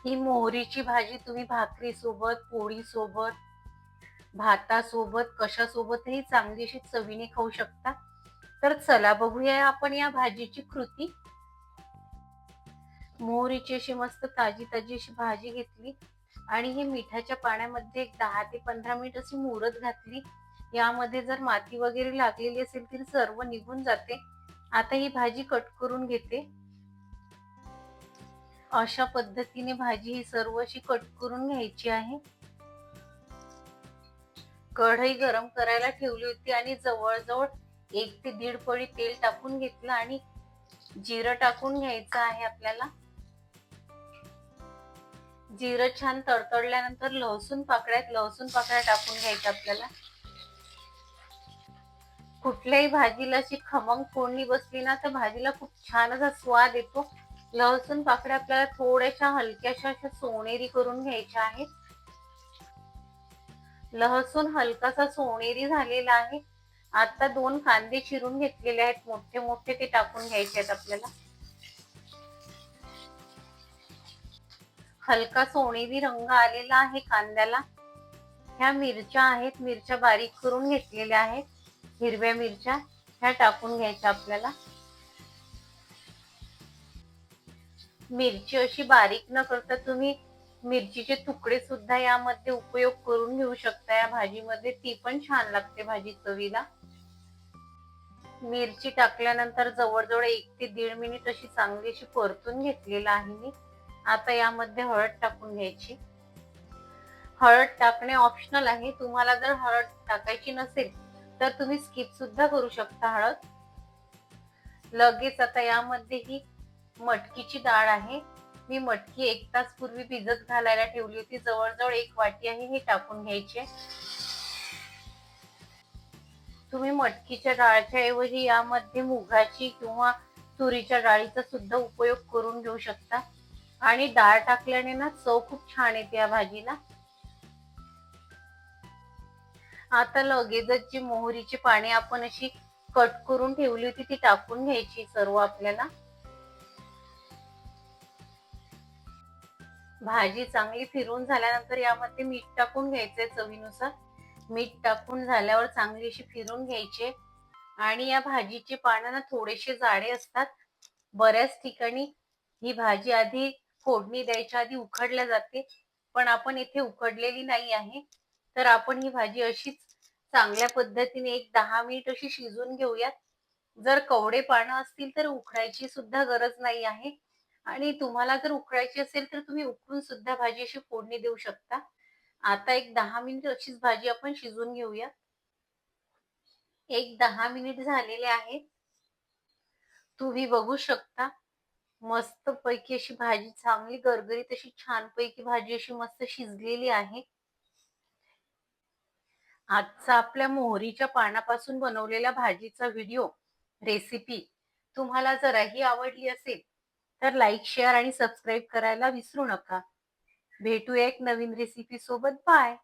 ही मोहरीची भाजी तुम्ही भाकरी सोबत, पोळी सोबत, भातासोबत, कशासोबतही चांगलीशी चवीने खाऊ शकता. तर चला बघूया आपण या भाजीची कृती. मोहरीची अशी मस्त ताजी ताजी अशी भाजी घेतली आणि ही मिठाच्या पाण्यामध्ये एक 10 ते 15 मिनिट अशी मुरत घातली. यामध्ये जर माती वगैरे लागलेली असेल तर सर्व निघून जाते. आता ही भाजी कट करून घेते. अशा पद्धतीने भाजी ही सर्व अशी कट करून घ्यायची आहे. कढई गरम करायला ठेवली होती आणि जवळजवळ 1 ते 1.5 पळी तेल टाकून घेतलं आणि जिरं टाकून घ्यायचं आहे आपल्याला. जिरं छान तडतडल्यानंतर लसूण पाकळ्या टाकून घ्यायच्या आपल्याला. कुठल्याही भाजीला अशी खमंग फोडणी बसली ना तर भाजीला खूप छान असा स्वाद येतो. लसूण पाकळ्या आपल्याला थोड्याशा हलक्याशा अशा सोनेरी करून घ्यायच्या आहेत. लसूण हलकासा सोनेरी झालेला आहे. आता 2 कांदे चिरून घेतलेले आहेत मोठे मोठे, ते टाकून घ्यायचे आहेत आपल्याला. हलका सोनेरी रंग आलेला आहे कांद्याला. ह्या मिरच्या आहेत, मिरच्या बारीक करून घेतलेल्या आहेत. हिरव्या मिरच्या ह्या टाकून घ्यायच्या आपल्याला. मिरची अशी बारीक न करता तुम्ही मिरचीचे तुकडे सुद्धा यामध्ये उपयोग करून घेऊ शकता या भाजीमध्ये, ती पण छान लागते भाजी चवीला. मिरची टाकल्यानंतर जवळजवळ 1 ते 1.5 मिनिट अशी चांगली अशी परतून घेतलेला आहे मी. आता यामध्ये हळद टाकून घ्यायची. हळद टाकणे ऑप्शनल आहे. तुम्हाला जर हळद टाकायची नसेल तर तुम्ही स्किप सुद्धा करू शकता हळद. लगेच आता यामध्ये ही मटकीची डाळ आहे. मी मटकी 1 तास पूर्वी भिजत घालायला ठेवली होती. जवळजवळ 1 वाटी आहे, हे टाकून घ्यायचे. तुम्ही मटकीच्या डाळच्या ऐवजी यामध्ये मुगाची किंवा तुरीच्या डाळीचा सुद्धा उपयोग करून घेऊ शकता आणि डाळ टाकल्याने ना चव खूप छान येते या भाजीला. आता लगेचच जी मोहरीची पाने आपण अशी कट करून ठेवली होती ती टाकून घ्यायची सर्व आपल्याला. भाजी चांगली फिरून झाल्यानंतर यामध्ये मीठ टाकून घ्यायचंय चवीनुसार. मीठ टाकून झाल्यावर चांगली अशी फिरून घ्यायचे आणि या भाजीचे पानं ना थोडेसे जाडे असतात. बऱ्याच ठिकाणी ही भाजी आधी फोडणी द्यायच्या आधी उकडल्या जाते, पण आपण इथे उकडलेली नाही आहे. तर आपण ही भाजी अशीच चांगल्या पद्धतीने एक 10 मिनिट अशी शिजवून घेऊयात. जर कवडे पानं असतील तर उकडायची सुद्धा गरज नाही आहे आणि तुम्हाला जर उकडायची असेल तर तुम्ही उकडून सुद्धा भाजी अशी फोडणी देऊ शकता. आता एक 10 मिनिट अशीच भाजी आपण शिजवून घेऊया. एक 10 मिनिट झालेले आहेत. तुम्ही बघू शकता मस्त पैकी अशी भाजी चांगली गरगरीत अशी छान पैकी भाजी अशी मस्त शिजलेली आहे. आजचा आपल्या मोहरीच्या पानापासून बनवलेल्या भाजीचा व्हिडिओ रेसिपी तुम्हाला जराही आवडली असेल तर लाईक, शेअर आणि सबस्क्राईब करायला विसरू नका. भेटूया एक नवीन रेसिपी सोबत. बाय.